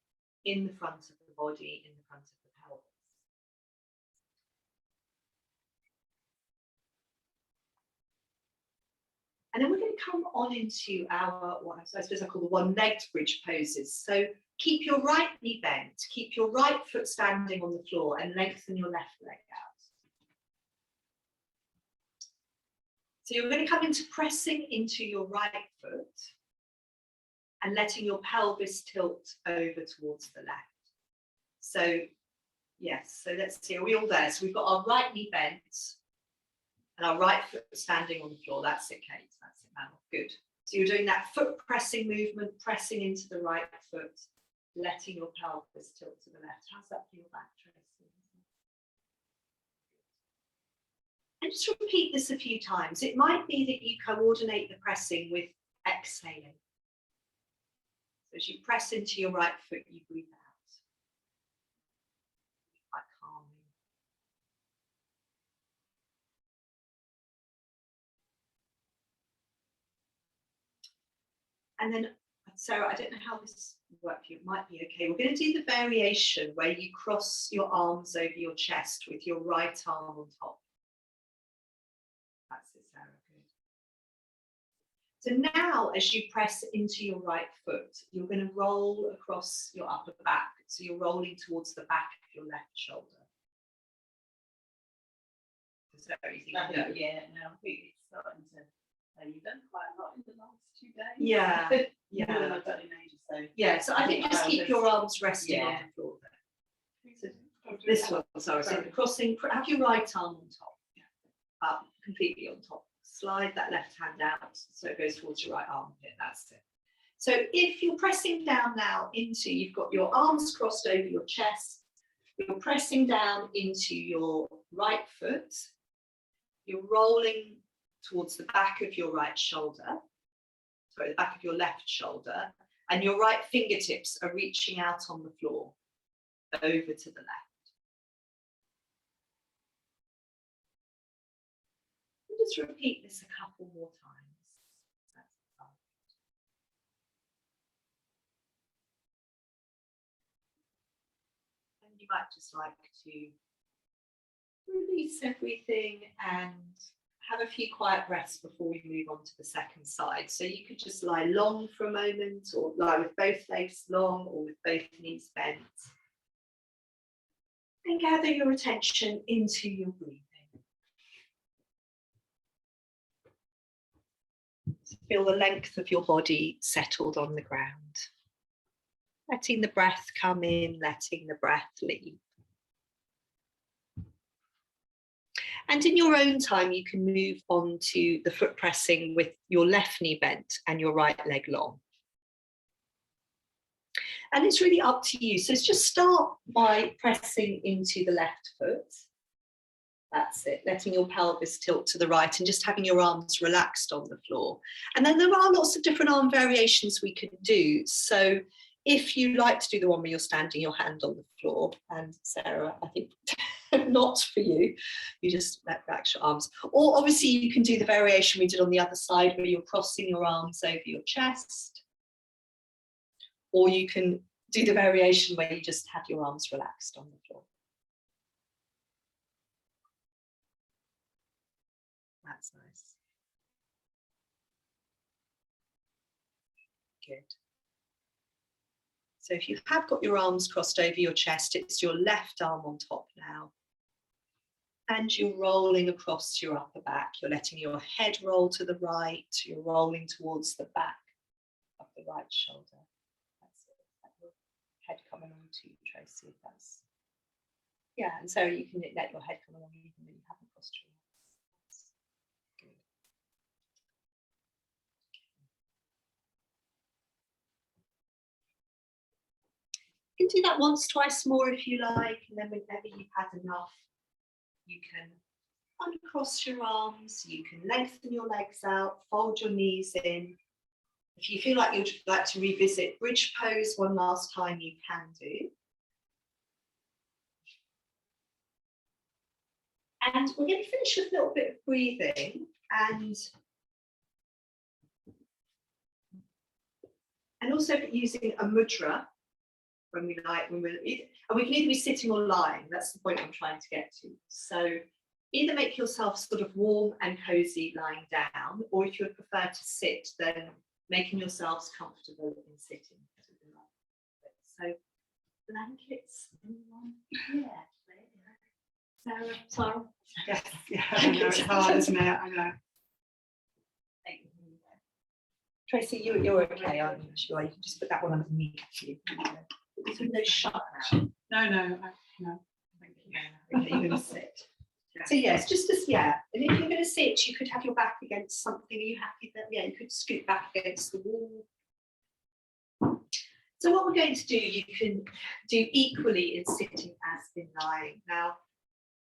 A: in the front of the body, in the front of the pelvis. And then we're going to come on into our, what I suppose I call the one-legged bridge poses. So keep your right knee bent, keep your right foot standing on the floor, and lengthen your left leg out. So you're going to come into pressing into your right foot and letting your pelvis tilt over towards the left. So yes, so let's see, are we all there? So we've got our right knee bent and our right foot standing on the floor. That's it, Kate, that's it, Mal, good. So you're doing that foot pressing movement, pressing into the right foot, letting your pelvis tilt to the left. How's that for your back, Tracy? And just repeat this a few times. It might be that you coordinate the pressing with exhaling. So as you press into your right foot, you breathe out. And then, Sarah, I don't know how this will work for you. It might be okay. We're going to do the variation where you cross your arms over your chest with your right arm on top. That's it, Sarah. Good. So now, as you press into your right foot, you're going to roll across your upper back. So you're rolling towards the back of your left shoulder. Is that everything?
B: Yeah, no, I think it's starting to. You've done quite a lot in the last 2 days.
A: Yeah,
B: More than
A: yeah.
B: I've done in ages, so.
A: Yeah, so I think just keep your arms resting on the floor there. So this one, sorry, so crossing, have your right arm on top, up, completely on top. Slide that left hand out so it goes towards your right armpit, that's it. So if you're pressing down now into, you've got your arms crossed over your chest, you're pressing down into your right foot, you're rolling towards the back of your right shoulder, sorry, the back of your left shoulder, and your right fingertips are reaching out on the floor, over to the left. And just repeat this a couple more times. That's perfect. And you might just like to release everything and have a few quiet breaths before we move on to the second side. So you could just lie long for a moment, or lie with both legs long, or with both knees bent. And gather your attention into your breathing. Feel the length of your body settled on the ground. Letting the breath come in, letting the breath leave. And in your own time, you can move on to the foot pressing with your left knee bent and your right leg long. And it's really up to you. So just start by pressing into the left foot. That's it, letting your pelvis tilt to the right and just having your arms relaxed on the floor. And then there are lots of different arm variations we can do. So if you like to do the one where you're standing your hand on the floor, and Sarah, I think not for you, you just relax your arms. Or obviously you can do the variation we did on the other side where you're crossing your arms over your chest. Or you can do the variation where you just have your arms relaxed on the floor. That's nice. Good. So if you have got your arms crossed over your chest, it's your left arm on top now. And you're rolling across your upper back. You're letting your head roll to the right. You're rolling towards the back of the right shoulder. That's it. Your head coming on to you, Tracy. That's, yeah, and so you can let your head come along even when you haven't crossed your arms. Good. You can do that once, twice more if you like, and then whenever you've had enough, you can uncross your arms, you can lengthen your legs out, fold your knees in. If you feel like you'd like to revisit bridge pose one last time, you can do. And we're going to finish with a little bit of breathing and also using a mudra when we like, and we can either be sitting or lying. That's the point I'm trying to get to. So either make yourself sort of warm and cozy lying down, or if you would prefer to sit, then making yourselves comfortable in sitting. So blankets, anyone? Yeah. Sarah?
C: Yes, yeah, I know it's hard, isn't it? I know.
A: Tracy, you're okay, aren't you? Sure, you can just put that one underneath you. There's no shut now.
C: No, no. Thank you.
A: Okay, you're going to sit. So yes, just as, yeah, and if you're going to sit, you could have your back against something. Are you happy that, yeah, you could scoot back against the wall. So what we're going to do, you can do equally in sitting as in lying. Now,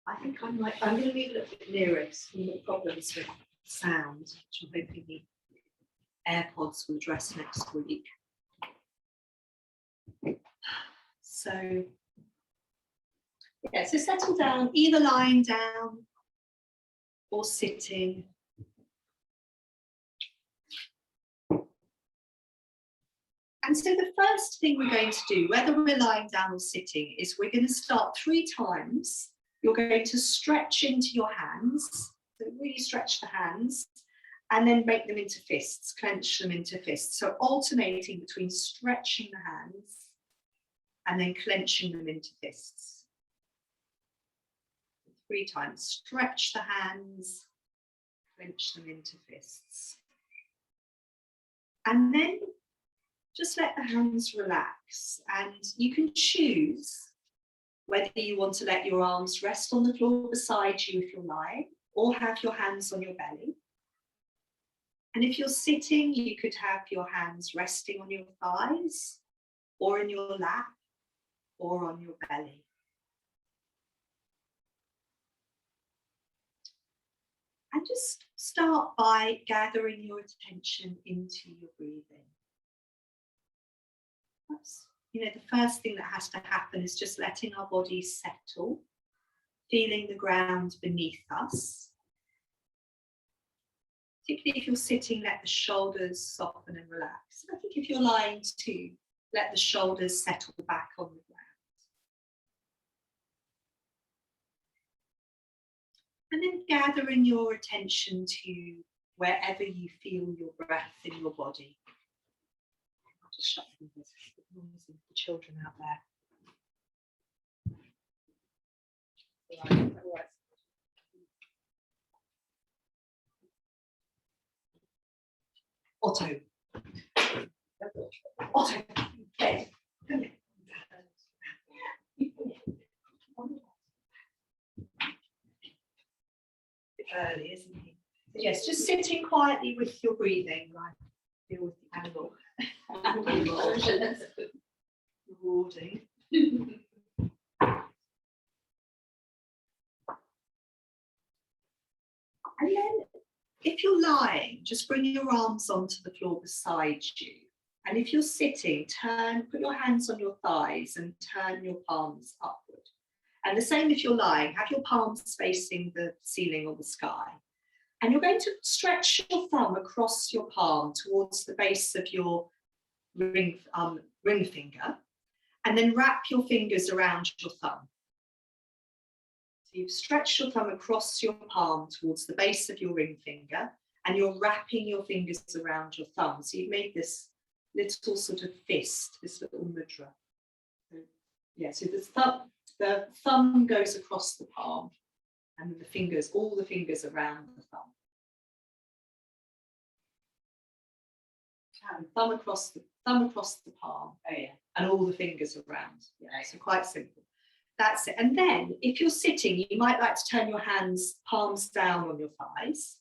A: I think I'm going to move a little bit nearer because we've got problems with sound, which I'm hoping the AirPods will address next week. So, yeah, so settle down, either lying down or sitting. And so the first thing we're going to do, whether we're lying down or sitting, is we're going to start 3 times. You're going to stretch into your hands, so really stretch the hands, and then make them into fists, clench them into fists. So alternating between stretching the hands and then clenching them into fists. 3 times, stretch the hands, clench them into fists. And then just let the hands relax, and you can choose whether you want to let your arms rest on the floor beside you if you're lying, or have your hands on your belly. And if you're sitting, you could have your hands resting on your thighs, or in your lap, or on your belly. And just start by gathering your attention into your breathing. That's, the first thing that has to happen is just letting our body settle, feeling the ground beneath us. Particularly if you're sitting, let the shoulders soften and relax. I think if you're lying too, let the shoulders settle back on the ground. And then gathering your attention to wherever you feel your breath in your body. I'll just shut the windows. The children out there. Otto. Otto. Okay. Come here. Early, isn't he? Yes, just sitting quietly with your breathing, right? Deal with the angle. Rewarding. And then, if you're lying, just bring your arms onto the floor beside you. And if you're sitting, put your hands on your thighs and turn your palms upward. And the same if you're lying, have your palms facing the ceiling or the sky. And you're going to stretch your thumb across your palm towards the base of your ring finger, and then wrap your fingers around your thumb. So you've stretched your thumb across your palm towards the base of your ring finger, and you're wrapping your fingers around your thumb. So you've made this little sort of fist, this little mudra. So, yeah, so the thumb goes across the palm, and the fingers, all the fingers around the thumb. And thumb across the palm, and all the fingers around. Yeah, so quite simple. That's it. And then, if you're sitting, you might like to turn your hands, palms down on your thighs.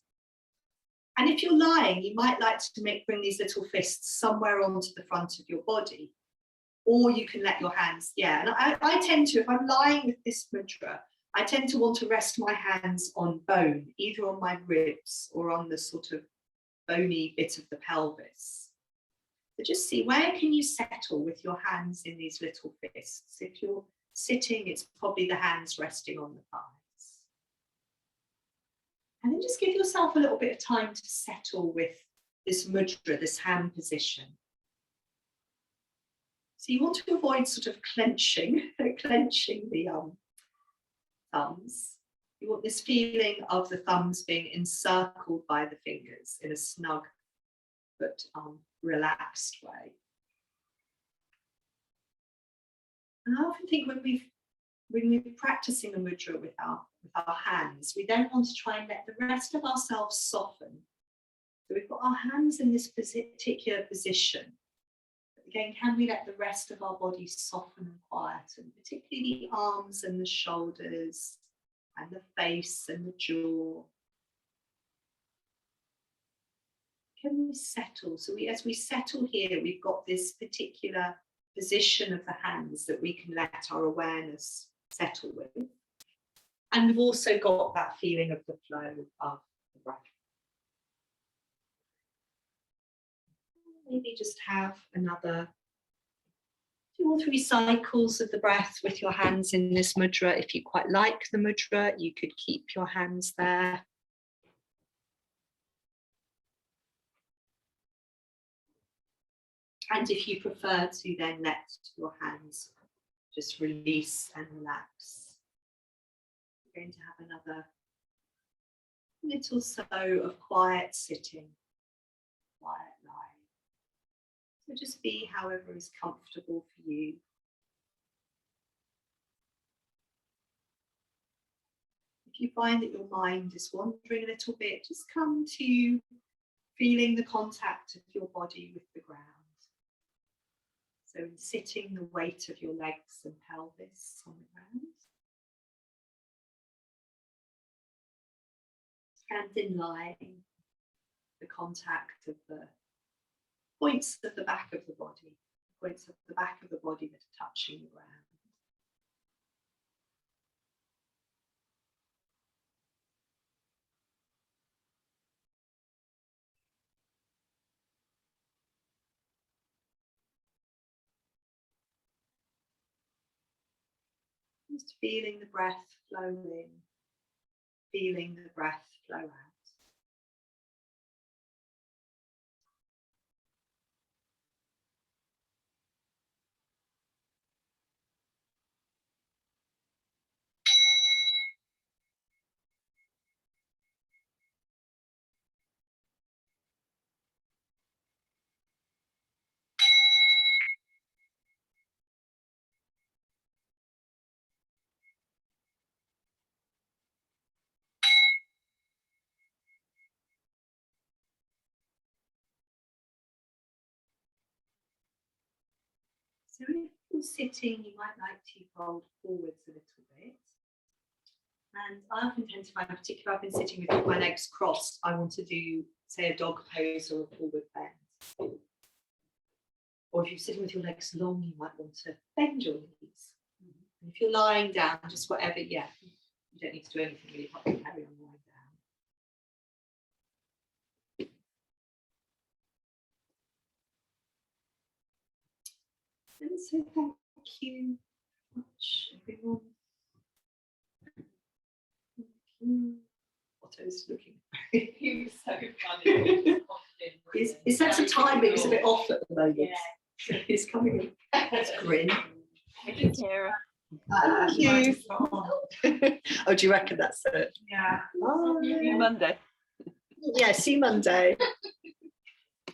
A: And if you're lying, you might like to bring these little fists somewhere onto the front of your body. Or you can let your hands, and I tend to, if I'm lying with this mudra, I tend to want to rest my hands on bone, either on my ribs or on the sort of bony bit of the pelvis. So just see, where can you settle with your hands in these little fists? If you're sitting, it's probably the hands resting on the thighs. And then just give yourself a little bit of time to settle with this mudra, this hand position. So you want to avoid sort of clenching the thumbs. You want this feeling of the thumbs being encircled by the fingers in a snug but relaxed way. And I often think when we're practicing a mudra with our hands, we then want to try and let the rest of ourselves soften. So we've got our hands in this particular position. Again, can we let the rest of our body soften and quieten, particularly the arms and the shoulders and the face and the jaw? Can we settle? So as we settle here, we've got this particular position of the hands that we can let our awareness settle with. And we've also got that feeling of the flow of the breath. Maybe just have another 2 or 3 cycles of the breath with your hands in this mudra. If you quite like the mudra, you could keep your hands there. And if you prefer to then let your hands just release and relax, we're going to have another little so of quiet sitting, quiet lying. So just be however is comfortable for you. If you find that your mind is wandering a little bit, just come to feeling the contact of your body with the ground. So in sitting, the weight of your legs and pelvis on the ground. And in lying, the contact of the points of the back of the body, points of the back of the body that are touching the ground. Just feeling the breath flow in, feeling the breath flow out. So if you're sitting, you might like to fold forwards a little bit. And I often tend to find, particularly I've been sitting with my legs crossed, I want to do, say, a dog pose or a forward bend. Or if you're sitting with your legs long, you might want to bend your knees. And if you're lying down, just whatever, yeah, you don't need to do anything really hard, carry on lying down. And so thank you much, everyone. Thank you. Otto's looking.
B: He was so funny.
A: His sense of timing is a bit off at the moment.
B: Yeah.
A: He's coming in. That's grin.
D: Thank you, Tara.
A: Thank you. Oh, do you reckon that's it?
C: Yeah.
A: Oh,
D: See you Monday.
A: yeah, see you Monday.